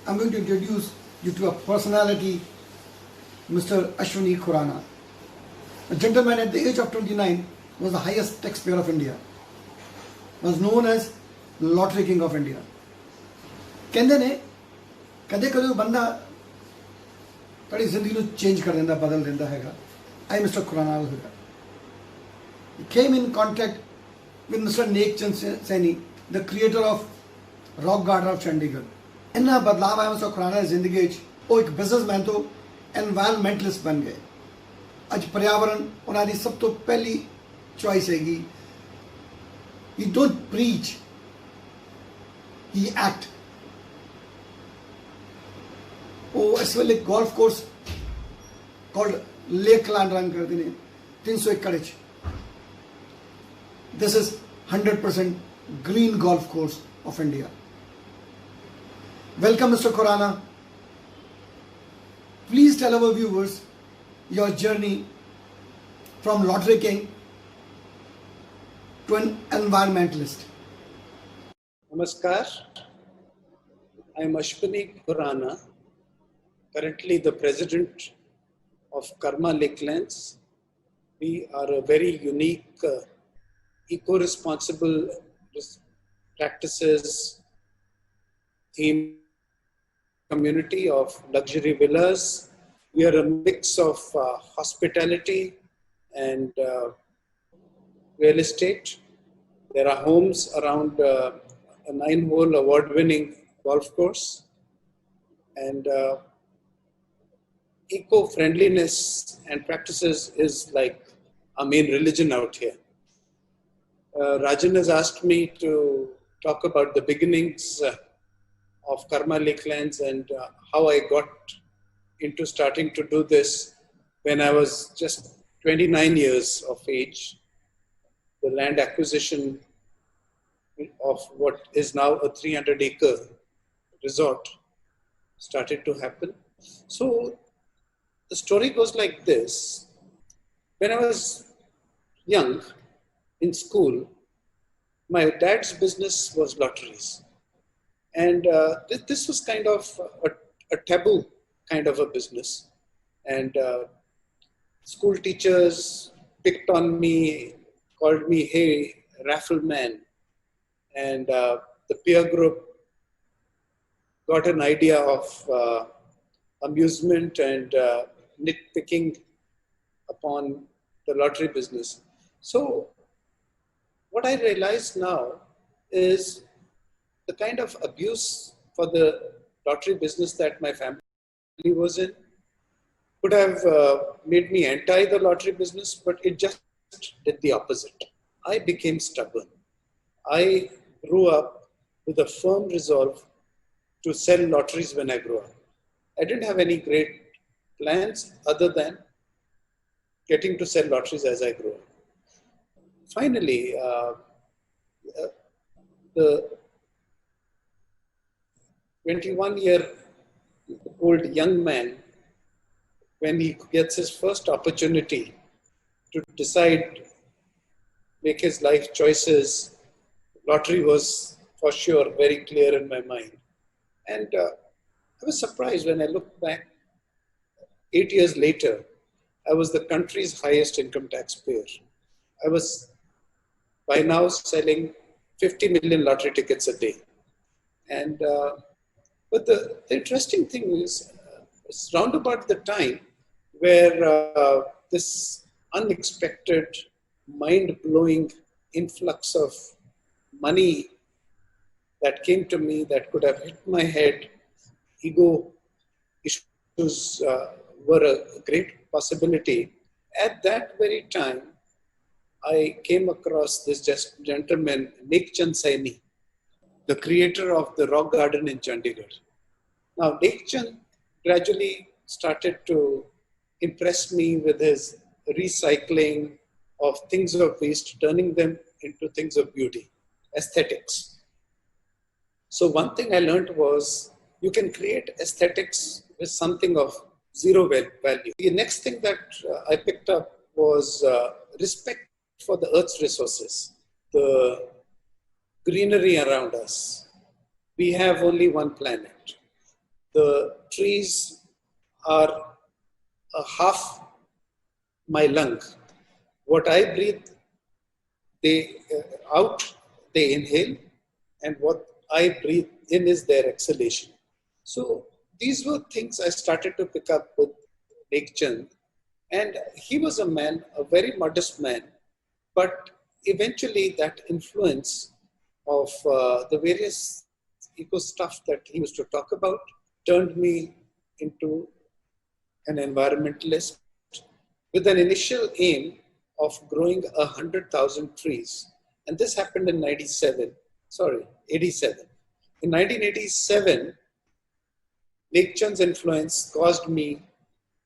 I'm going to introduce you to a personality, Mr. Ashwini Khurana. A gentleman at the age of 29 was the highest taxpayer of India, was known as Lottery King of India. ਕਹਿੰਦੇ ਨੇ ਕਦੇ ਕਦੇ ਬੰਦਾ ਤੁਹਾਡੀ ਜ਼ਿੰਦਗੀ ਨੂੰ change ਕਰ ਦਿੰਦਾ, ਬਦਲ ਦਿੰਦਾ ਹੈਗਾ। I Mr. Khurana ਹੋਇਆ। He came in contact with Mr. Nek Chand Saini, the creator of Rock Garden of Chandigarh. ਇੰਨਾ ਬਦਲਾਅ ਆਇਆ Mr. Khurana ਦੀ ਜ਼ਿੰਦਗੀ ਵਿੱਚ, ਉਹ ਇੱਕ ਬਿਜ਼ਨਸਮੈਨ ਤੋਂ ਐਨਵਾਇਰਨਮੈਂਟਲਿਸਟ ਬਣ ਗਏ। ਅੱਜ ਪਰਿਆਵਰਣ ਉਹਨਾਂ ਦੀ ਸਭ ਤੋਂ ਪਹਿਲੀ ਚੋਇਸ ਹੈਗੀ। He don't preach, he act. ਉਹ ਇਸ ਵੇਲੇ golf course called Lakeland run ਕਰਦੇ ਨੇ 300 ਏਕੜ ਵਿੱਚ। This is 100% green golf course of India. Welcome Mr. Khurana. Please tell our viewers your journey from Lottery King to an environmentalist. Namaskar. I am Ashwini Khurana, currently the president of Karma Lakelands. We are a very unique eco-responsible practices theme community of luxury villas. We are a mix of hospitality and real estate. There are homes around a 9-hole award-winning golf course, and eco-friendliness and practices is like our main religion out here. Rajan has asked me to talk about the beginnings of Karma Lakelands and how I got into starting to do this when I was just 29 years of age. The land acquisition of what is now a 300-acre resort started to happen. So the story goes like this. When I was young in school, my dad's business was lotteries. And this was kind of a taboo kind of a business. And school teachers picked on me, called me, hey, raffle man. And the peer group got an idea of amusement and nitpicking upon the lottery business. So what I realize now is the kind of abuse for the lottery business that my family was in could have made me anti the lottery business, but it just did the opposite. I became stubborn. I grew up with a firm resolve to sell lotteries when I grew up. I didn't have any great plans other than getting to sell lotteries as I grew up. Finally, the 21-year-old young man, when he gets his first opportunity to decide, make his life choices, lottery was for sure very clear in my mind. And I was surprised when I looked back 8 years later. I was the country's highest income taxpayer. I was by now selling 50 million lottery tickets a day. And but the interesting thing is, it's round about the time where this unexpected, mind-blowing influx of money that came to me that could have hit my head, ego issues were a great possibility. At that very time, I came across this gentleman, Nek Chand Saini, the creator of the Rock Garden in Chandigarh. Now, Nek Chand gradually started to impress me with his recycling of things of waste, turning them into things of beauty, aesthetics. So one thing I learned was you can create aesthetics with something of zero value. The next thing that I picked up was respect for the earth's resources, the greenery around us. We have only one planet. The trees are a half my lung. What I breathe, they out, they inhale, and what I breathe in is their exhalation. So these were things I started to pick up with Lake Chand. And he was a man, a very modest man, but eventually that influence of the various eco stuff that he used to talk about turned me into an environmentalist with an initial aim of growing 100,000 trees. And this happened in 87. In 1987, Lake Chand's influence caused me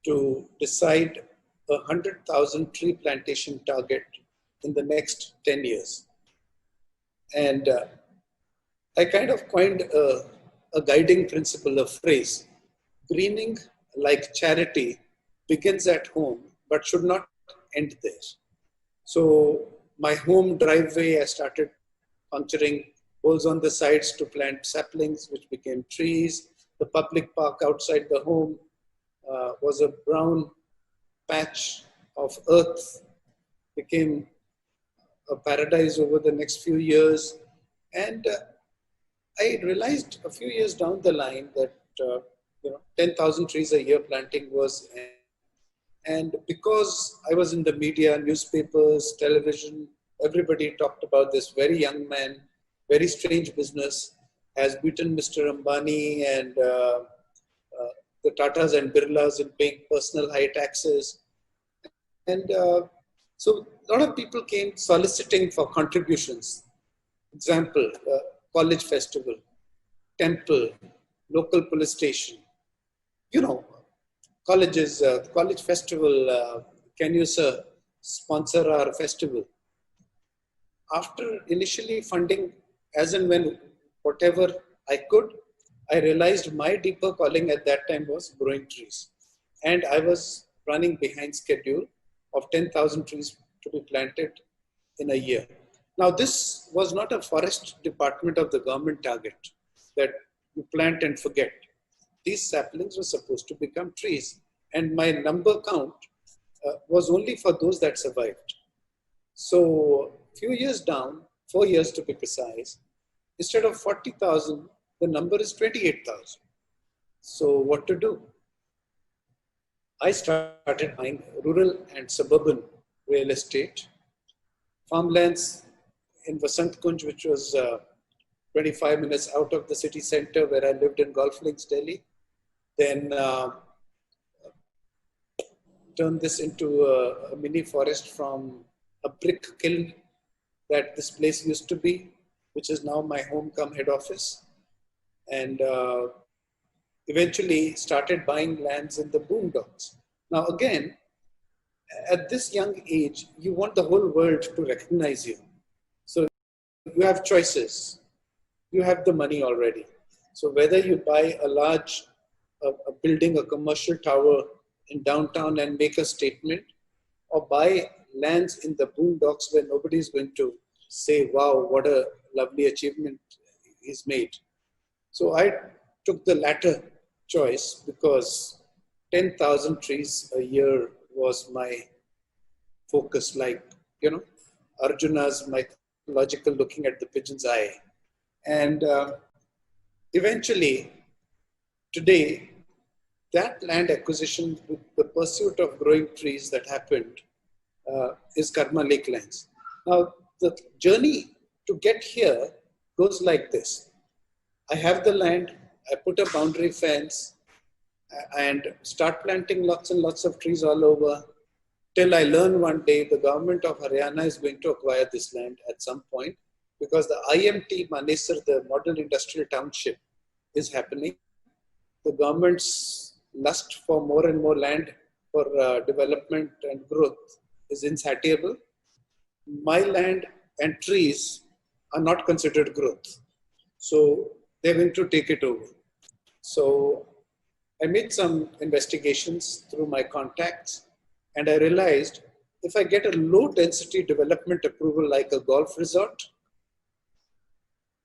to decide 100,000 tree plantation target in the next 10 years. And I kind of coined a guiding principle, a phrase: greening like charity begins at home, but should not end there. So my home driveway, I started puncturing holes on the sides to plant saplings, which became trees. The public park outside the home was a brown patch of earth, became a paradise over the next few years. And I realized a few years down the line that 10,000 trees a year planting was, and because I was in the media, newspapers, television, everybody talked about this very young man, very strange business, has beaten Mr. Ambani and the Tatas and Birlas in paying personal high taxes. And so a lot of people came soliciting for contributions. Example, college festival, temple, local police station. You know, colleges, college festival, can you, sir, sponsor our festival? After initially funding as and when whatever I could, I realized my deeper calling at that time was growing trees. And I was running behind schedule of 10,000 trees to be planted in a year. Now, this was not a forest department of the government target that you plant and forget. These saplings were supposed to become trees. And my number count was only for those that survived. So a few years down, 4 years to be precise, instead of 40,000, the number is 28,000. So what to do? I started buying rural and suburban real estate, farmlands in Vasant Kunj, which was 25 minutes out of the city center where I lived in Golf Links, Delhi. Then turned this into a mini forest from a brick kiln that this place used to be, which is now my home come head office. And eventually started buying lands in the boondocks. Now again, at this young age, you want the whole world to recognize you. So you have choices. You have the money already. So whether you buy a large a building, a commercial tower in downtown and make a statement, or buy lands in the boondocks where nobody is going to say, wow, what a lovely achievement he's made. So I took the latter choice because 10,000 trees a year was my focus, like, Arjuna's mythological looking at the pigeon's eye. And eventually, today, that land acquisition with the pursuit of growing trees that happened is Karma Lake Lands. Now, the journey to get here goes like this. I have the land, I put a boundary fence and start planting lots and lots of trees all over till I learn one day the government of Haryana is going to acquire this land at some point because the IMT Manesar, the Model Industrial Township, is happening. The government's lust for more and more land for development and growth is insatiable. My land and trees are not considered growth. So they're going to take it over. So I made some investigations through my contacts and I realized if I get a low density development approval like a golf resort,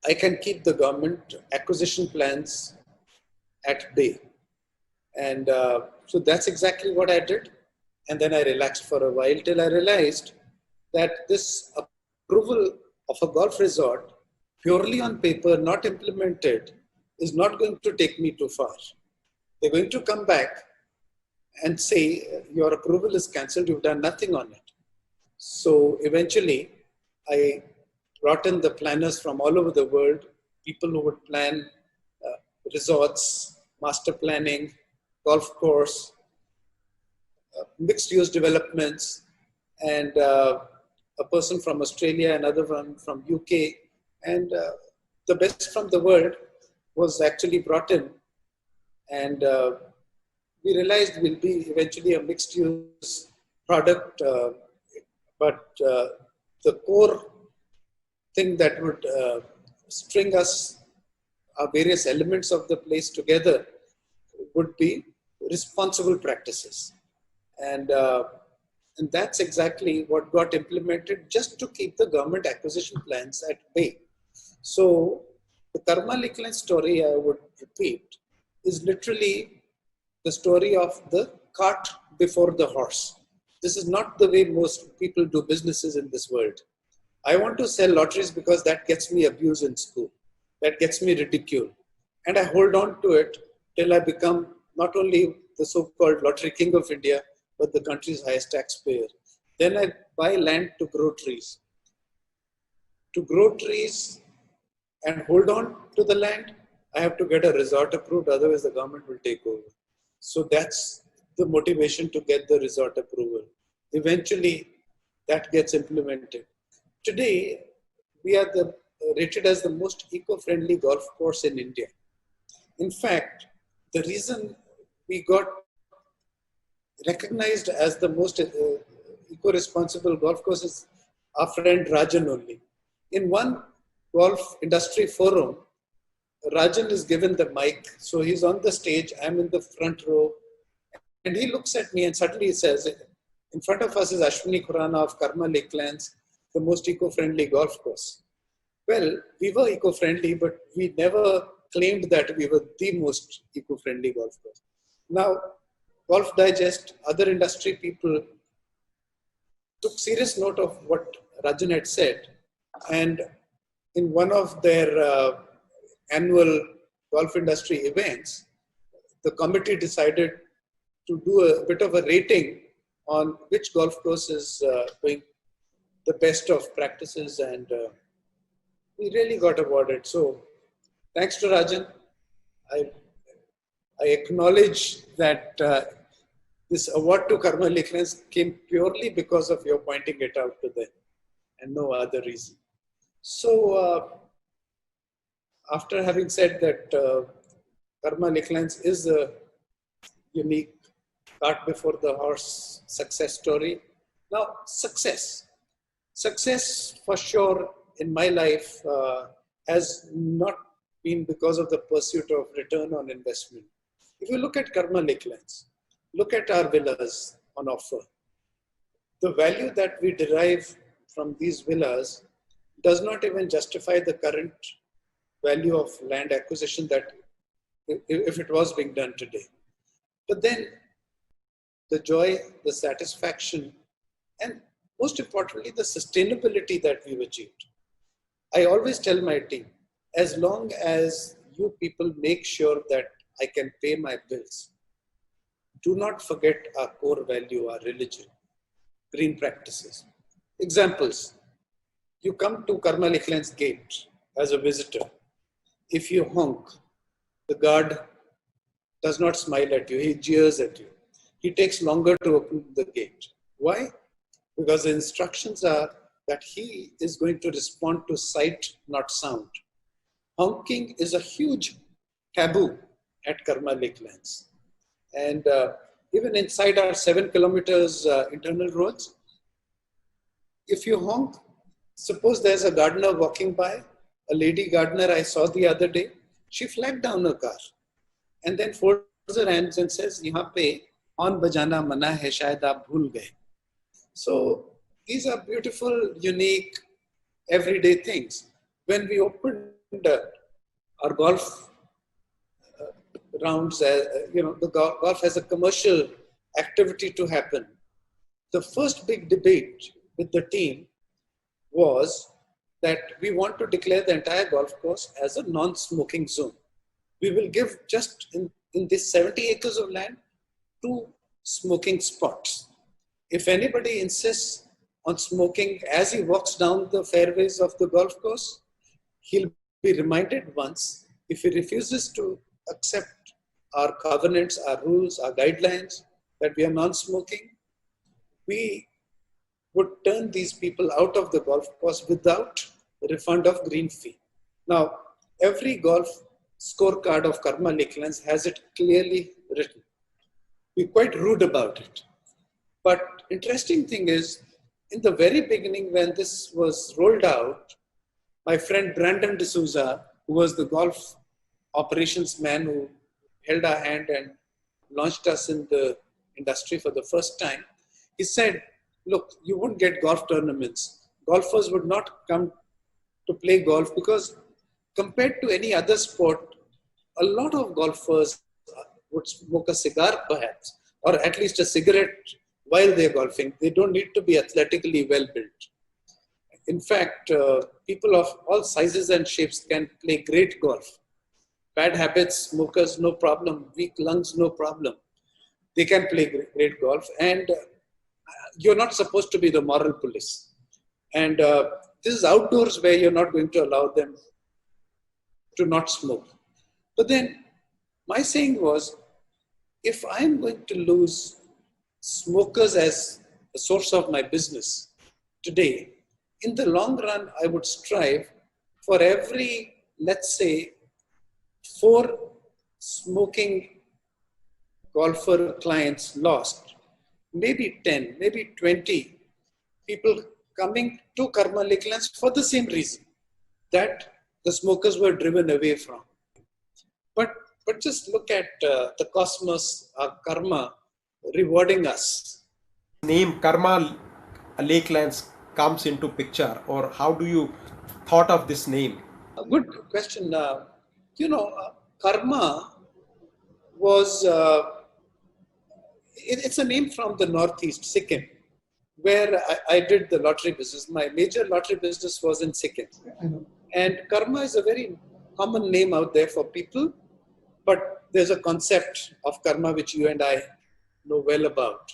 I can keep the government acquisition plans at bay. And so that's exactly what I did. And then I relaxed for a while till I realized that this approval of a golf resort, purely on paper, not implemented, is not going to take me too far. They're going to come back and say, your approval is cancelled, you've done nothing on it. So eventually, I brought in the planners from all over the world, people who would plan resorts, master planning, golf course, mixed use developments, and a person from Australia, another one from UK, and the best from the world was actually brought in. And we realized we'll be eventually a mixed use product, but the core thing that would string us, various elements of the place together, would be responsible practices. And that's exactly what got implemented just to keep the government acquisition plans at bay. So the Karma Lakeland story, I would repeat, is literally the story of the cart before the horse. This is not the way most people do businesses in this world. I want to sell lotteries because that gets me abuse in school. That gets me ridicule. And I hold on to it till I become not only the so-called lottery king of India, but the country's highest taxpayer. Then I buy land to grow trees. To grow trees and hold on to the land, I have to get a resort approved, otherwise the government will take over. So that's the motivation to get the resort approval. Eventually, that gets implemented. Today, we are rated as the most eco-friendly golf course in India. In fact, the reason we got recognized as the most eco-responsible golf course is our friend Rajan only. In one golf industry forum, Rajan is given the mic, so he's on the stage, I'm in the front row, and he looks at me and suddenly he says, in front of us is Ashwini Khurana of Karma Lakelands, the most eco-friendly golf course. Well, we were eco-friendly, but we never claimed that we were the most eco-friendly golf course. Now, Golf Digest, other industry people took serious note of what Rajan had said, and in one of their annual golf industry events, the committee decided to do a bit of a rating on which golf course is doing the best of practices, and we really got awarded. So thanks to Rajan. I acknowledge that this award to Karma Lakelands came purely because of your pointing it out to them and no other reason. So after having said that Karma Lakelands is a unique cart before the horse success story. Now, success. Success for sure in my life has not been because of the pursuit of return on investment. If you look at Karma Lakelands, look at our villas on offer. The value that we derive from these villas does not even justify the current value of land acquisition that if it was being done today. But then the joy, the satisfaction, and most importantly, the sustainability that we've achieved. I always tell my team, as long as you people make sure that I can pay my bills, do not forget our core value, our religion, green practices. Examples. You come to Karma Lakelands gate as a visitor. If you honk, the guard does not smile at you, he jeers at you. He takes longer to open the gate. Why? Because the instructions are that he is going to respond to sight, not sound. Honking is a huge taboo at Karma Lakelands. And even inside our 7 kilometers internal roads, if you honk, suppose there's a gardener walking by, a lady gardener I saw the other day, she flagged down her car and then folds her hands and says, "Yahan pe horn bajana mana hai, shayad aap bhool gaye." So these are beautiful, unique, everyday things. When we opened our golf rounds, the golf has a commercial activity to happen. The first big debate with the team was that we want to declare the entire golf course as a non-smoking zone. We will give just in this 70 acres of land 2 smoking spots. If anybody insists on smoking as he walks down the fairways of the golf course, he'll be reminded once. If he refuses to accept our covenants, our rules, our guidelines that we are non-smoking, we would turn these people out of the golf course without refund of green fee. Now, every golf scorecard of Karma Lakelands has it clearly written. We're quite rude about it. But interesting thing is, in the very beginning when this was rolled out, my friend Brandon D'Souza, who was the golf operations man who held our hand and launched us in the industry for the first time, he said, look, you wouldn't get golf tournaments. Golfers would not come to play golf because compared to any other sport, a lot of golfers would smoke a cigar perhaps, or at least a cigarette while they're golfing. They don't need to be athletically well built. In fact, people of all sizes and shapes can play great golf. Bad habits, smokers, no problem. Weak lungs, no problem. They can play great golf. And you're not supposed to be the moral police. And this is outdoors where you're not going to allow them to not smoke. But then my saying was, if I'm going to lose smokers as a source of my business today, in the long run, I would strive for every, let's say, 4 smoking golfer clients lost, maybe 10, maybe 20 people coming to Karma Lakelands for the same reason that the smokers were driven away from. But just look at the cosmos, karma, rewarding us. Name Karma Lakelands comes into picture, or how do you thought of this name? A good question. Karma was, it's a name from the Northeast, Sikkim, where I did the lottery business. My major lottery business was in Sikkim. And karma is a very common name out there for people, but there's a concept of karma which you and I know well about.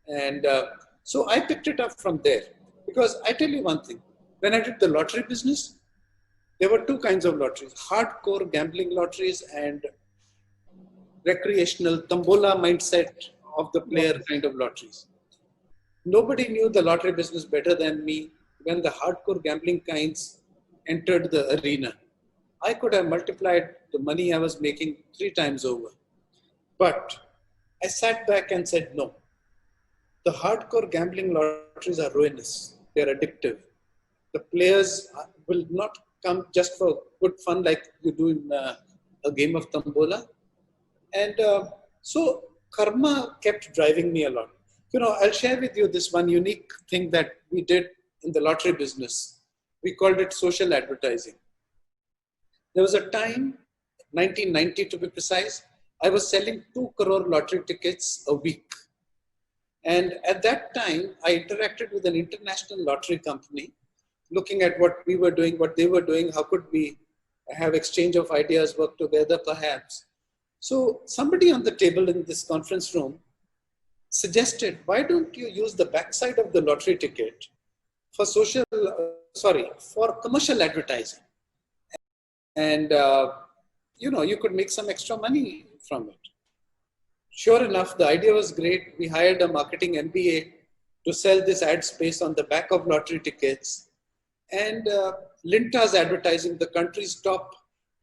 And so I picked it up from there. Because I tell you one thing, when I did the lottery business, there were 2 kinds of lotteries, hardcore gambling lotteries and recreational tombola mindset of the player kind of lotteries. Nobody knew the lottery business better than me when the hardcore gambling kinds entered the arena. I could have multiplied the money I was making 3 times over. But I sat back and said, no. The hardcore gambling lotteries are ruinous. They're addictive. The players will not come just for good fun like you do in a game of tombola. And so karma kept driving me a lot. I'll share with you this one unique thing that we did in the lottery business. We called it social advertising. There was a time, 1990 to be precise, I was selling 2 crore lottery tickets a week. And at that time, I interacted with an international lottery company, looking at what we were doing, what they were doing, how could we have exchange of ideas, work together perhaps. So somebody on the table in this conference room suggested, why don't you use the backside of the lottery ticket for for commercial advertising? And, you could make some extra money from it. Sure enough, the idea was great. We hired a marketing MBA to sell this ad space on the back of lottery tickets. And Linta's Advertising, the country's top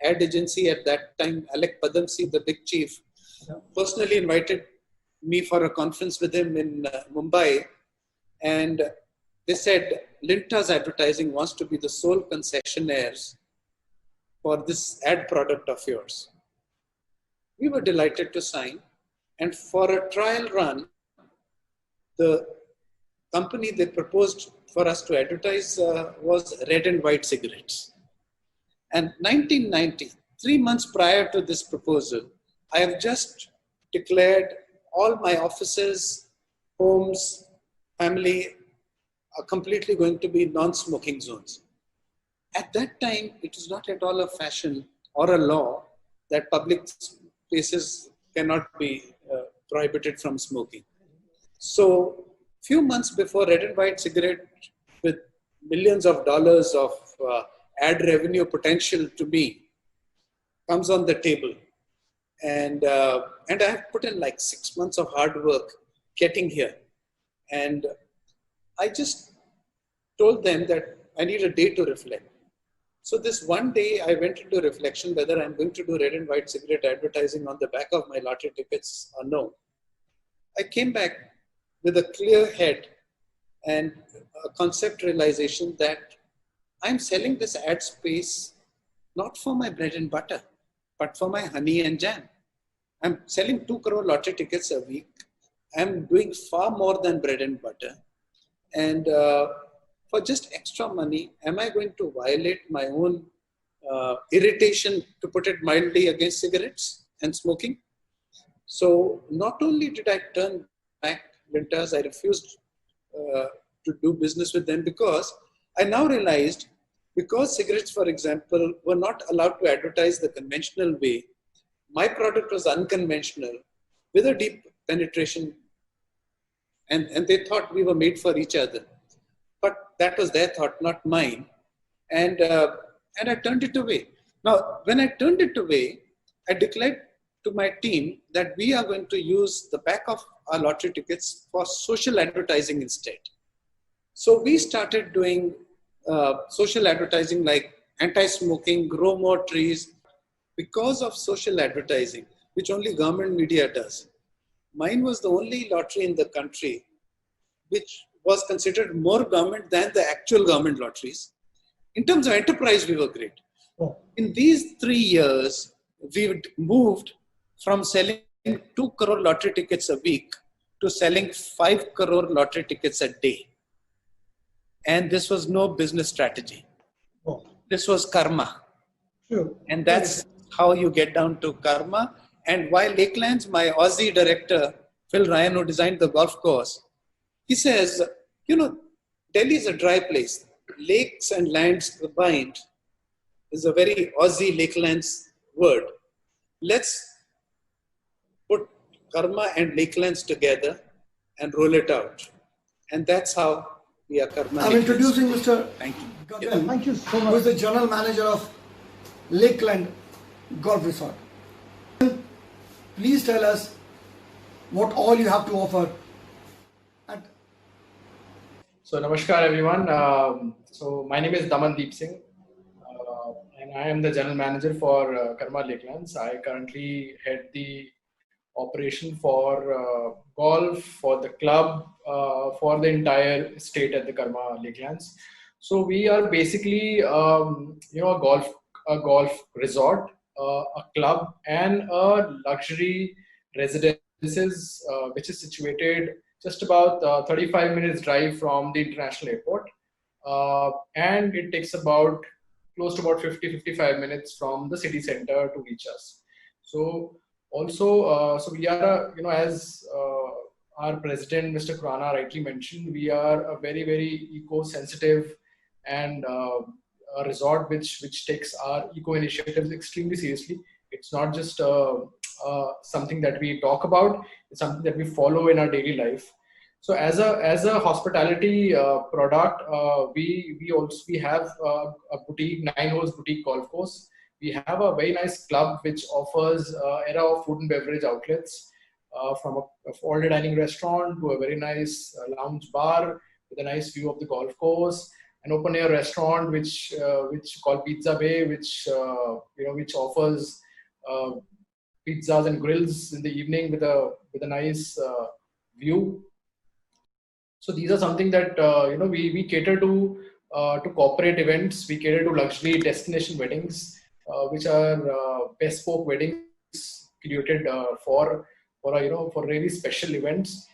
ad agency at that time, Alec Padamsi, the big chief, personally invited me for a conference with him in Mumbai. And they said, Linta's Advertising wants to be the sole concessionaires for this ad product of yours. We were delighted to sign. And for a trial run, the company they proposed for us to advertise was Red and White cigarettes. And 1990, 3 months prior to this proposal, I have just declared all my offices, homes, family are completely going to be non-smoking zones. At that time, it is not at all a fashion or a law that public places cannot be prohibited from smoking. So, few months before, red and white cigarette with millions of dollars of ad revenue potential to me comes on the table, and I have put in like 6 months of hard work getting here, and I just told them that I need a day to reflect. So this one day I went into reflection whether I'm going to do red and white cigarette advertising on the back of my lottery tickets or no. I came back with a clear head and a concept realization that I'm selling this ad space not for my bread and butter, but for my honey and jam. I'm selling 2 crore lottery tickets a week. I'm doing far more than bread and butter. And for just extra money, am I going to violate my own irritation, to put it mildly, against cigarettes and smoking? So not only did I turn back Winters, I refused to do business with them because I now realized, because cigarettes, for example, were not allowed to advertise the conventional way, my product was unconventional with a deep penetration, and they thought we were made for each other. But that was their thought, not mine. And I turned it away. Now, when I turned it away, I declared to my team that we are going to use the back of our lottery tickets for social advertising instead. So we started doing social advertising like anti-smoking, grow more trees, because of social advertising, which only government media does. Mine was the only lottery in the country which was considered more government than the actual government lotteries. In terms of enterprise, we were great. Oh. In these 3 years, we moved from selling 2 crore lottery tickets a week to selling 5 crore lottery tickets a day. And this was no business strategy. Oh. This was karma. Sure. And that's how you get down to karma. And while Lakelands, my Aussie director, Phil Ryan, who designed the golf course, he says, you know, Delhi is a dry place. Lakes and lands combined is a very Aussie Lakelands word. Let's put karma and Lakelands together and roll it out. And that's how we are karma. I'm Lakelands. introducing Mr. Thank you. Gagan, Thank you so who much. is the general manager of Lakeland Golf Resort. Please tell us what all you have to offer. And So, namaskar everyone. So, my name is Damandeep Singh, and I am the general manager for Karma Lakelands. I currently head the operation for golf, for the club, for the entire state at the Karma Lakelands. So, we are basically, a golf resort, a club, and a luxury residences, which is situated just about 35 minutes drive from the international airport, and it takes about close to about 50-55 minutes from the city center to reach us. So also, so we are as our president Mr. Khurana rightly mentioned, we are a very eco-sensitive and a resort which takes our eco initiatives extremely seriously. It's not just something that we talk about; it's something that we follow in our daily life. So, as a hospitality product, we have a boutique, 9 holes boutique golf course. We have a very nice club which offers era of food and beverage outlets, from a all-day dining restaurant to a very nice lounge bar with a nice view of the golf course. An open air restaurant which called Pizza Bay, which offers pizzas and grills in the evening with a nice view. So these are something that we cater to corporate events. We cater to luxury destination weddings, which are bespoke weddings created for really special events.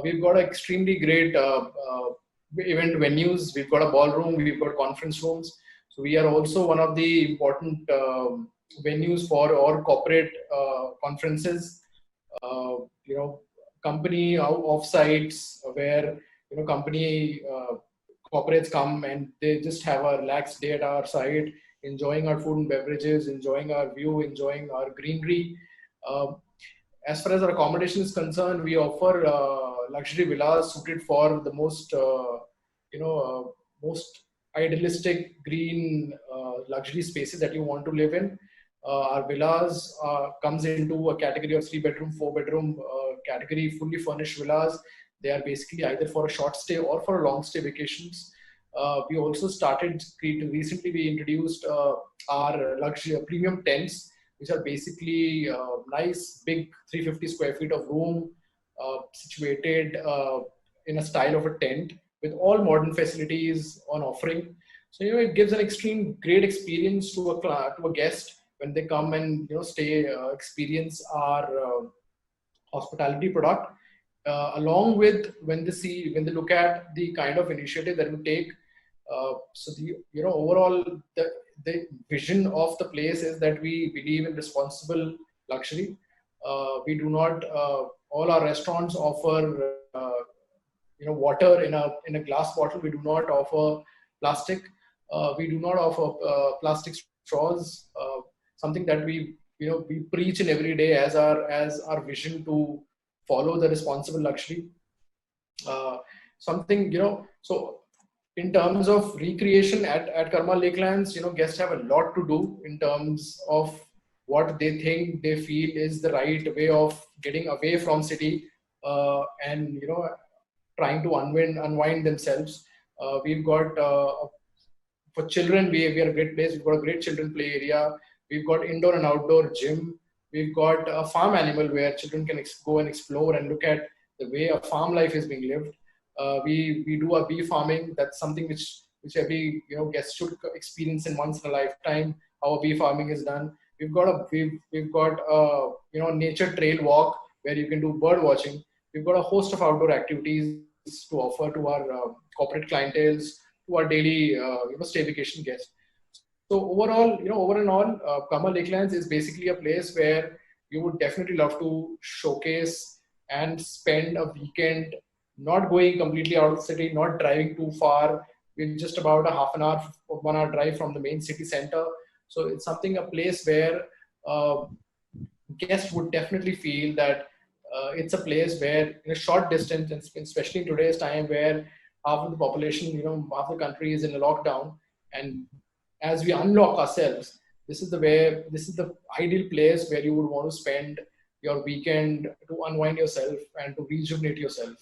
We've got extremely great event venues. We've got a ballroom. We've got conference rooms. So we are also one of the important venues for or corporate conferences, company off-sites where company corporates come and they just have a relaxed day at our site, enjoying our food and beverages, enjoying our view, enjoying our greenery. As far as our accommodation is concerned, we offer luxury villas suited for the most idealistic green luxury spaces that you want to live in. Our villas comes into a category of 3-bedroom, 4-bedroom category, fully furnished villas. They are basically either for a short stay or for a long stay vacations. We also recently we introduced our luxury premium tents, which are basically nice big 350 square feet of room situated in a style of a tent with all modern facilities on offering. So it gives an extreme great experience to a guest when they come and stay experience our hospitality product. Along with when they look at the kind of initiative that we take. So the overall the vision of the place is that we believe in responsible luxury. We do not all our restaurants offer water in a glass bottle. We do not offer plastic. We do not offer plastic straws. Something that we preach in every day as our vision to follow the responsible luxury. So in terms of recreation at Karma Lakelands, guests have a lot to do in terms of what they feel is the right way of getting away from city and trying to unwind themselves. We've got for children, we are a great place. We've got a great children play area. We've got indoor and outdoor gym. We've got a farm animal where children can go and explore and look at the way a farm life is being lived. We do a bee farming. That's something which every guest should experience in once in a lifetime. How bee farming is done. We've got a nature trail walk where you can do bird watching. We've got a host of outdoor activities to offer to our corporate clienteles, to our daily stay vacation guests. So overall, over and all, Karma Lakelands is basically a place where you would definitely love to showcase and spend a weekend, not going completely out of the city, not driving too far. We're just about a half an hour, 1 hour drive from the main city center. So it's a place where guests would definitely feel that it's a place where in a short distance, and especially in today's time where half of the population, half the country is in a lockdown, and as we unlock ourselves, this is the ideal place where you would want to spend your weekend to unwind yourself and to rejuvenate yourself.